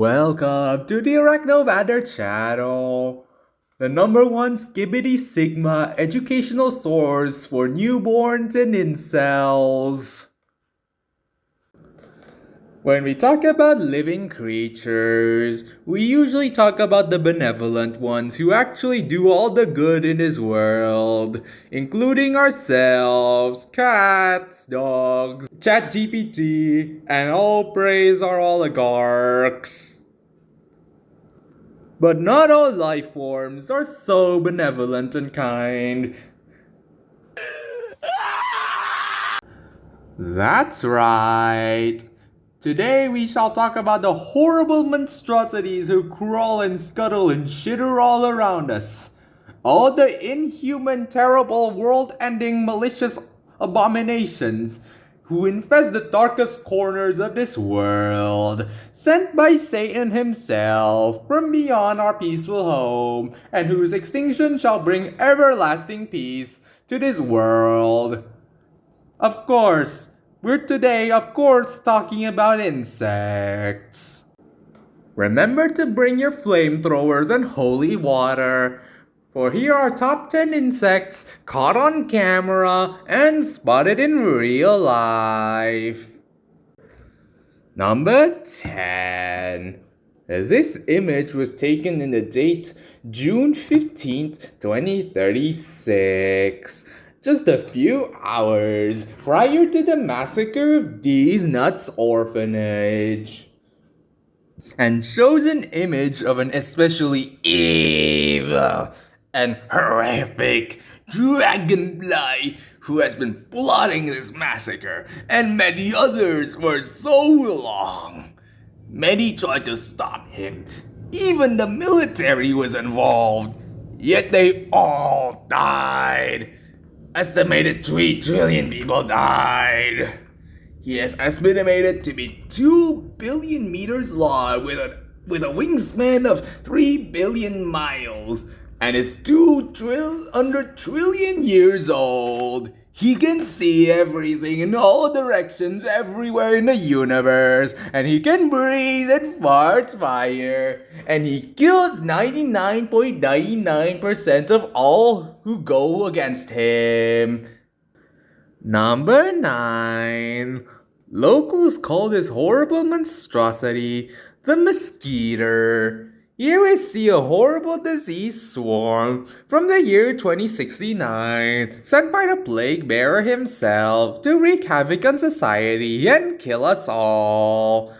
Welcome to the Arachnovader channel, the #1 Skibbity Sigma educational source for newborns and incels. When we talk about living creatures, we usually talk about the benevolent ones who actually do all the good in this world, including ourselves, cats, dogs, ChatGPT, and all praise our oligarchs. But not all life forms are so benevolent and kind. That's right. Today we shall talk about the horrible monstrosities who crawl and scuttle and shitter all around us. All the inhuman, terrible, world-ending, malicious abominations who infest the darkest corners of this world, sent by Satan himself from beyond our peaceful home, and whose extinction shall bring everlasting peace to this world. Of course, we're today, talking about insects. Remember to bring your flamethrowers and holy water, for here are top 10 insects caught on camera and spotted in real life. Number 10. This image was taken in the date June 15th, 2036. Just a few hours prior to the massacre of These Nuts Orphanage. And shows an image of an especially evil and horrific dragonfly who has been plotting this massacre, and many others for so long. Many tried to stop him. Even the military was involved. Yet they all died. Estimated 3 trillion people died. He is estimated to be 2 billion meters long with a wingspan of 3 billion miles and is under trillion years old. He can see everything in all directions everywhere in the universe, and he can breathe and farts fire, and he kills 99.99% of all who go against him. Number 9. Locals call this horrible monstrosity the mosquito. Here we see a horrible disease swarm from the year 2069, sent by the plague bearer himself to wreak havoc on society and kill us all.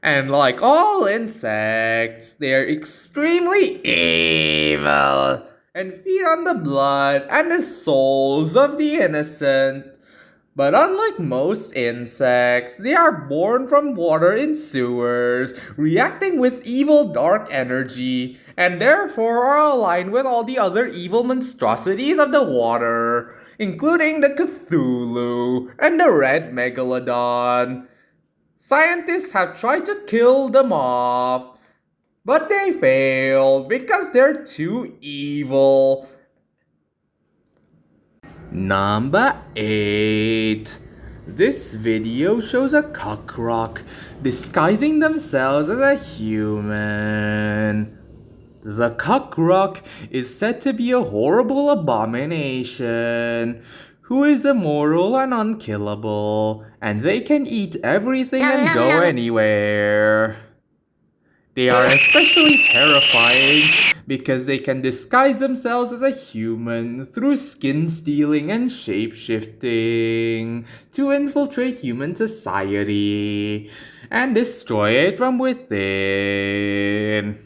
And like all insects, they are extremely evil and feed on the blood and the souls of the innocent. But unlike most insects, they are born from water in sewers, reacting with evil dark energy, and therefore are aligned with all the other evil monstrosities of the water, including the Cthulhu and the red megalodon. Scientists have tried to kill them off, but they failed because they're too evil. Number 8. This video shows a cockroach disguising themselves as a human. The cockroach is said to be a horrible abomination who is immortal and unkillable, and they can eat everything and go anywhere. They are especially terrifying because they can disguise themselves as a human through skin stealing and shape-shifting to infiltrate human society and destroy it from within.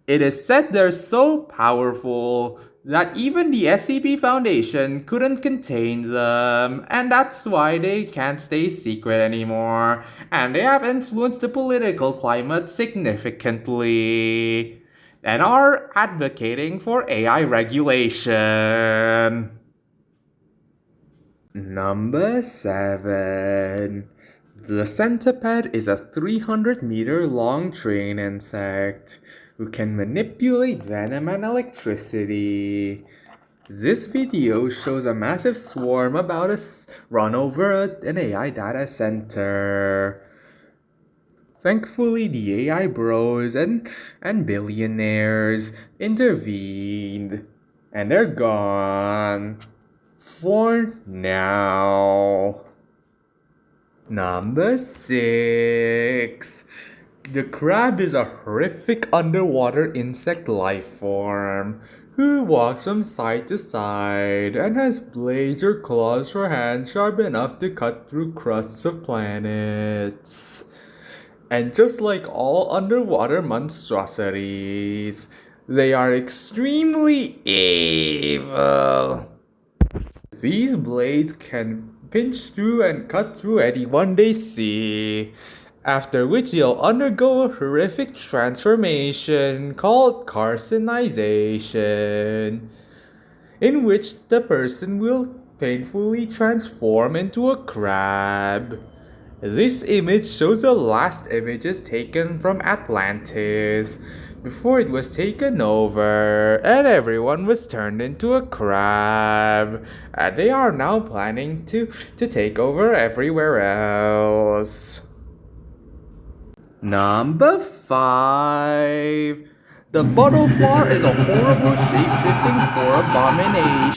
It is said they're so powerful that even the SCP Foundation couldn't contain them, and that's why they can't stay secret anymore, and they have influenced the political climate significantly, and are advocating for AI regulation. Number 7. The centipede is a 300-meter-long train insect who can manipulate venom and electricity. This video shows a massive swarm about to run over an AI data center. Thankfully, the AI bros and billionaires intervened, and they're gone for now. Number 6. The crab is a horrific underwater insect life form who walks from side to side and has blades or claws for hands sharp enough to cut through crusts of planets. And just like all underwater monstrosities, they are extremely evil. These blades can pinch through and cut through anyone they see, after which they'll undergo a horrific transformation called carcinization, in which the person will painfully transform into a crab. This image shows the last images taken from Atlantis before it was taken over and everyone was turned into a crab. And they are now planning to take over everywhere else. Number 5. The butterfly is a horrible shape-shifting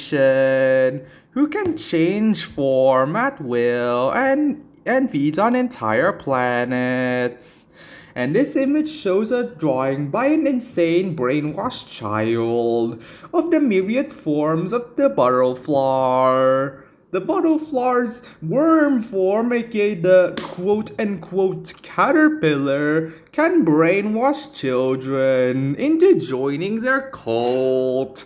abomination who can change form at will and feeds on entire planets. And this image shows a drawing by an insane brainwashed child of the myriad forms of the butterfly. The butterfly's worm form, aka the quote-unquote caterpillar, can brainwash children into joining their cult.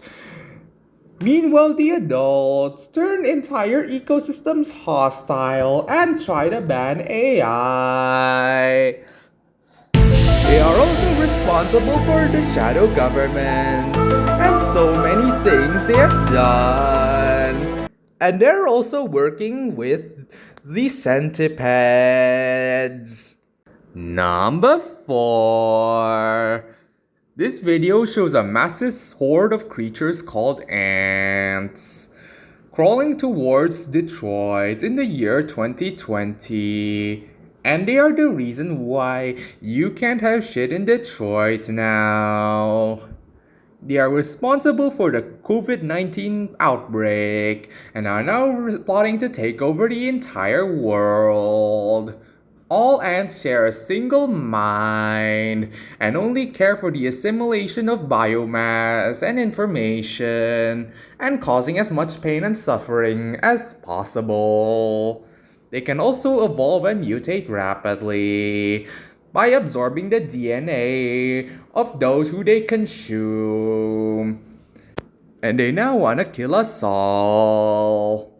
Meanwhile, the adults turn entire ecosystems hostile and try to ban AI. They are also responsible for the shadow government and so many things they have done. And they're also working with the centipedes. Number 4. This video shows a massive horde of creatures called ants crawling towards Detroit in the year 2020. And they are the reason why you can't have shit in Detroit now. They are responsible for the COVID-19 outbreak and are now plotting to take over the entire world. All ants share a single mind and only care for the assimilation of biomass and information and causing as much pain and suffering as possible. They can also evolve and mutate rapidly by absorbing the DNA of those who they consume. And they now wanna kill us all.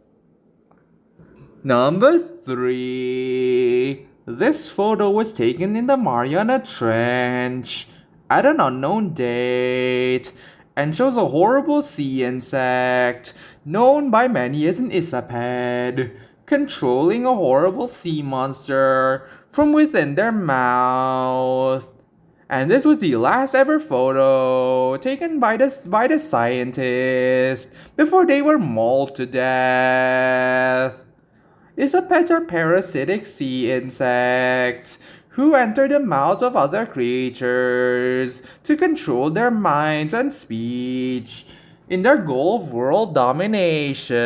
Number 3. This photo was taken in the Mariana Trench at an unknown date and shows a horrible sea insect known by many as an isaped controlling a horrible sea monster from within their mouth. And this was the last ever photo taken by the scientists before they were mauled to death. Isapeds are parasitic sea insects who enter the mouths of other creatures to control their minds and speech in their goal of world domination.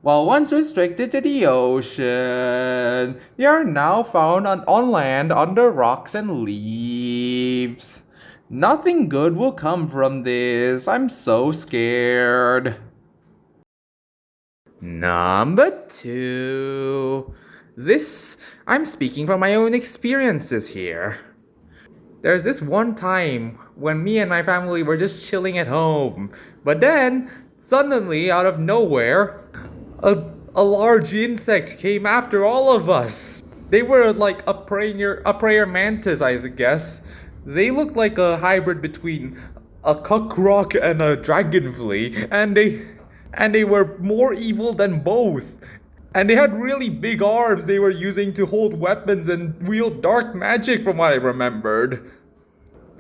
While once restricted to the ocean, they are now found on land under rocks and leaves. Nothing good will come from this. I'm so scared. Number 2. I'm speaking from my own experiences here. There's this one time when me and my family were just chilling at home, but then, suddenly, out of nowhere, a large insect came after all of us. They were like a prayer mantis, I guess. They looked like a hybrid between a cockroach and a dragonfly, and they were more evil than both. And they had really big arms they were using to hold weapons and wield dark magic from what I remembered.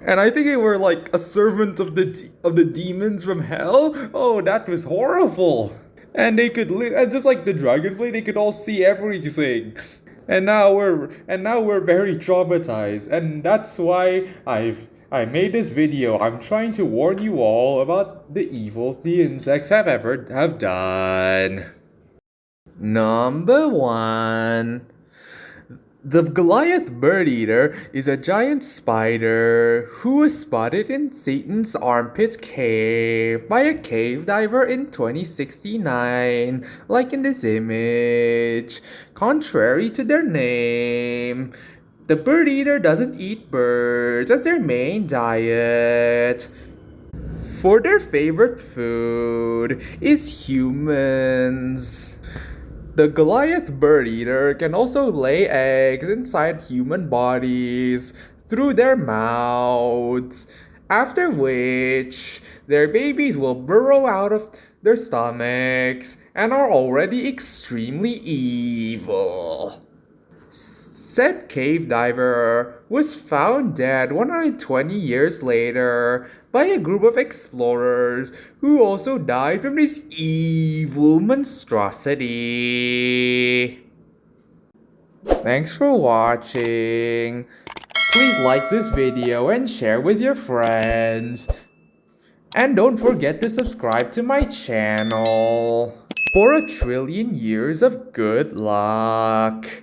And I think they were like a servant of the demons from hell. Oh, that was horrible. And they could just like the dragonfly, they could all see everything. and now we're very traumatized, and that's why I made this video. I'm trying to warn you all about the evil the insects have done. Number one. The Goliath bird eater is a giant spider who was spotted in Satan's armpit cave by a cave diver in 2069, like in this image. Contrary to their name, the bird eater doesn't eat birds as their main diet. For their favorite food is humans. The Goliath bird eater can also lay eggs inside human bodies through their mouths, after which their babies will burrow out of their stomachs and are already extremely evil. Said cave diver was found dead 120 years later by a group of explorers who also died from this evil monstrosity. Thanks for watching. Please like this video and share with your friends. And don't forget to subscribe to my channel for 1,000,000,000,000 years of good luck.